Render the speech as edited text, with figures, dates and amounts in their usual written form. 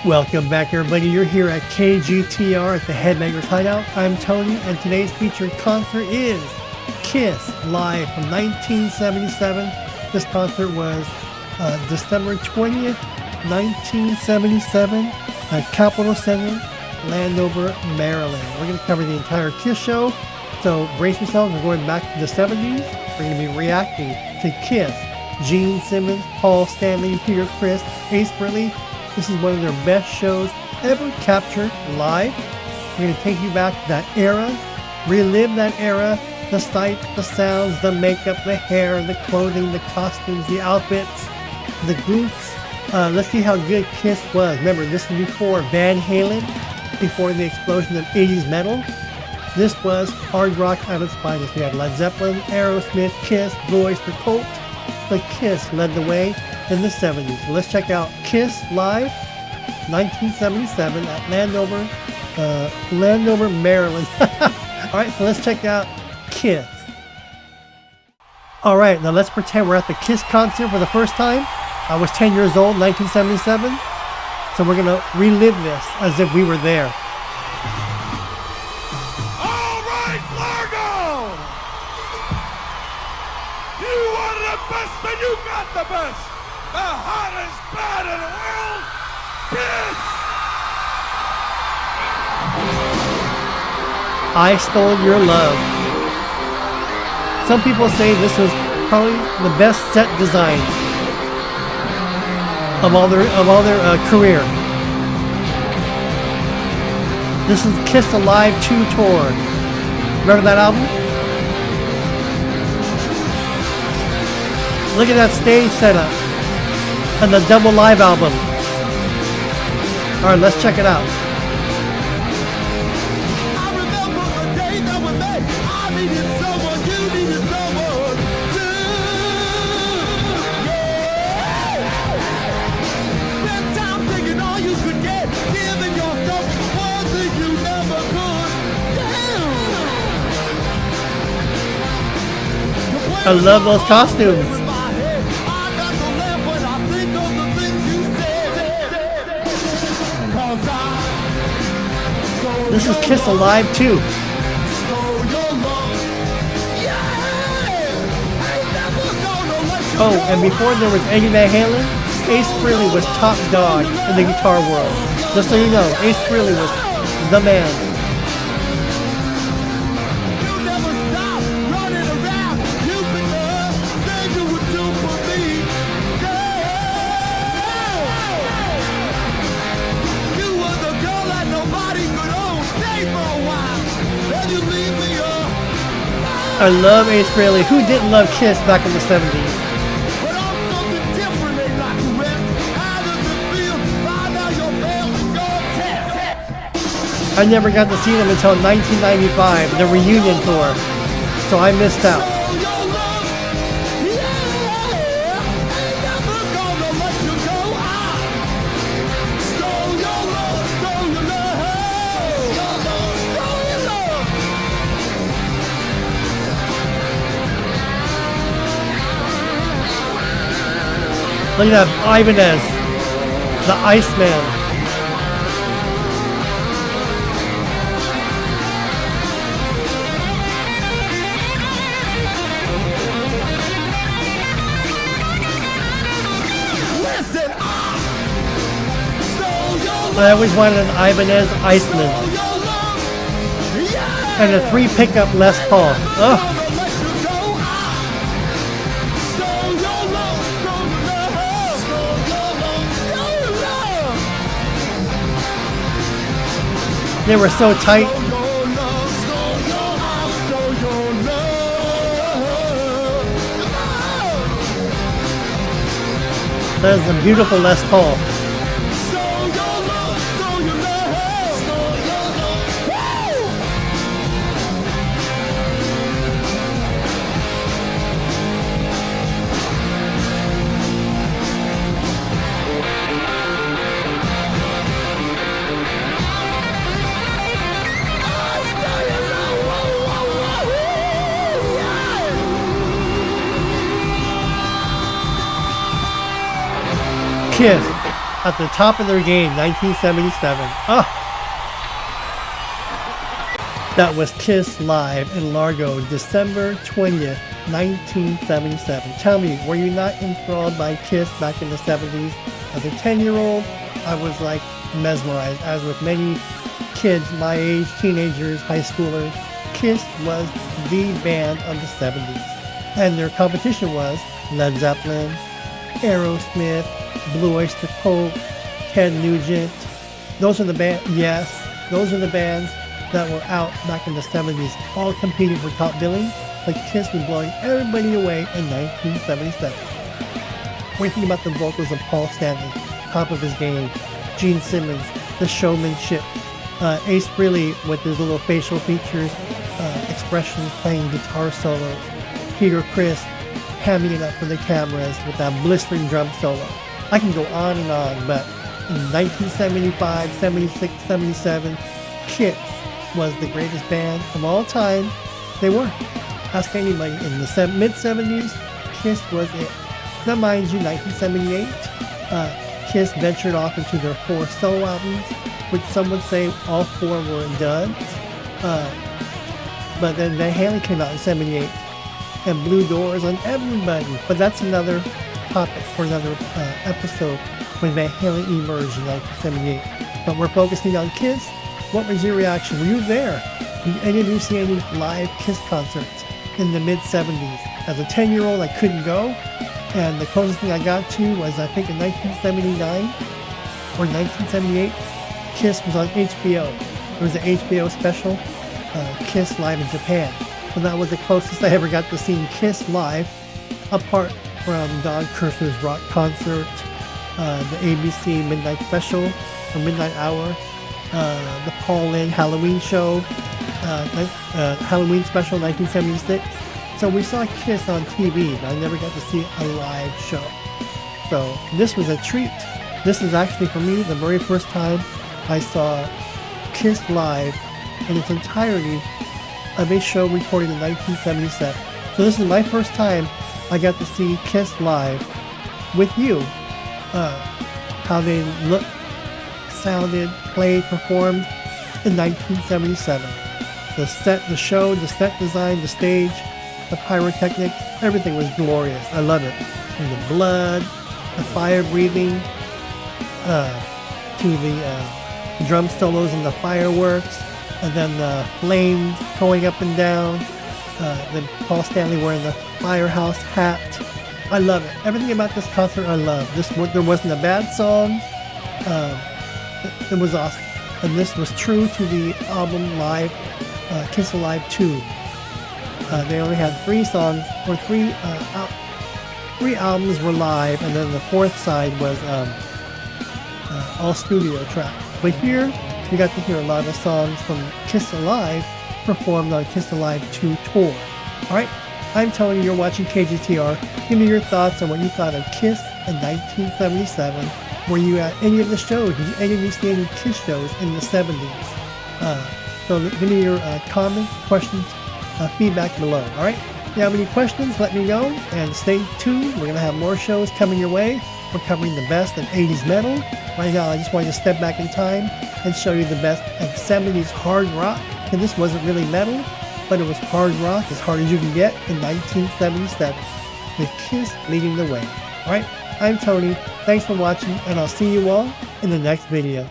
Welcome back, everybody. You're here at KGTR at the Headbangers Hideout. I'm Tony, and today's featured concert is Kiss live from 1977. This concert was December 20th, 1977 at Capitol Center, Landover, Maryland. We're going to cover the entire Kiss show, so brace yourselves. We're going back to the 70s. We're going to be reacting to Kiss, Gene Simmons, Paul Stanley, Peter Criss, Ace Frehley. This is one of their best shows ever captured live. We're going to take you back to that era, relive that era, the sights, the sounds, the makeup, the hair, the clothing, the costumes, the outfits, the groups. Let's see how good Kiss was. Remember, this is before Van Halen, before the explosion of 80s metal. This was hard rock at its finest. We had Led Zeppelin, Aerosmith, Kiss, Blue Oyster Cult, but Kiss led the way in the 70s. So let's check out Kiss live, 1977 at Landover, Maryland. All right, so let's check out Kiss. All right, now let's pretend we're at the Kiss concert for the first time. I was 10 years old, 1977. So we're gonna relive this as if we were there. All right, Largo! You wanted the best, and you got the best. The hottest band in the world, Kiss! I Stole Your Love. Some people say this was probably the best set design of all their career. This is Kiss Alive 2 tour. Remember that album? Look at that stage setup and the double live album. All right, let's check it out. I remember the day that we met. I needed someone, you needed someone too. Yeah. Spend time taking all you could get, giving yourself the one thing you never could. Damn. I love those costumes. This is Kiss Alive 2. Oh, and before there was Eddie Van Halen, Ace Frehley was top dog in the guitar world. Just so you know, Ace Frehley was the man. I love Ace Frehley. Who didn't love Kiss back in the 70s? I never got to see them until 1995, the reunion tour, so I missed out. Look at that, Ibanez, the Iceman. I always wanted an Ibanez Iceman. And a 3 pickup Les Paul. Ugh. They were so tight. That is a beautiful Les Paul. Kiss, at the top of their game, 1977. Oh! That was Kiss live in Largo, December 20th, 1977. Tell me, were you not enthralled by Kiss back in the 70s? As a 10-year-old, I was like mesmerized. As with many kids my age, teenagers, high schoolers, Kiss was the band of the 70s. And their competition was Led Zeppelin, Aerosmith, Blue Oyster Cult, Ted Nugent. Those are the those are the bands that were out back in the 70s, all competing for top billing, but Kiss was blowing everybody away in 1977. When you think about the vocals of Paul Stanley, top of his game, Gene Simmons, the showmanship, Ace Frehley with his little facial features, expressions, playing guitar solos, Peter Criss hamming it up for the cameras with that blistering drum solo. I can go on and on, but in 1975, 76, 77, Kiss was the greatest band of all time. They were. Ask anybody. In the mid-70s, Kiss was it. Now, mind you, 1978, Kiss ventured off into their 4 solo albums, which some would say all 4 were duds. But then Van Halen came out in 78 and blew doors on everybody. But that's another topic for another episode when Van Halen emerged in 1978. But we're focusing on Kiss. What was your reaction? Were you there? Did any of you see any live Kiss concerts in the mid-70s? As a 10-year-old, I couldn't go. And the closest thing I got to was, I think, in 1979 or 1978, Kiss was on HBO. There was an HBO special, Kiss Live in Japan. So that was the closest I ever got to seeing Kiss live, apart from Don Kirshner's rock concert, the ABC Midnight Special, or Midnight Hour, the Paul Lynde Halloween show, Halloween special 1976. So we saw Kiss on TV, but I never got to see a live show. So this was a treat. This is actually, for me, the very first time I saw Kiss live in its entirety of a show recorded in 1977. So this is my first time I got to see Kiss live with you. How they looked, sounded, played, performed in 1977. The set, the show, the set design, the stage, the pyrotechnics, everything was glorious. I love it. From the blood, the fire breathing, to the drum solos and the fireworks, and then the flames going up and down, then Paul Stanley wearing the firehouse hat. I love it. Everything about this concert I love. There wasn't a bad song. It was awesome. And this was true to the album Live, Kiss Alive 2. They only had 3 songs, or 3 albums were live, and then the 4th side was all studio tracks. But here, you got to hear a lot of songs from Kiss Alive performed on Kiss Alive 2 tour. Alright, I'm Tony, you're watching KGTR. Give me your thoughts on what you thought of Kiss in 1977. Were you at any of the shows? Did any of you see any Kiss shows in the 70s? So give me your comments, questions, feedback below. Alright, if you have any questions, let me know, and stay tuned. We're going to have more shows coming your way. We're covering the best of 80s metal. Right now, I just wanted to step back in time and show you the best of 70s hard rock. And this wasn't really metal, but it was hard rock, as hard as you can get, in 1977, with Kiss leading the way. Alright, I'm Tony. Thanks for watching, and I'll see you all in the next video.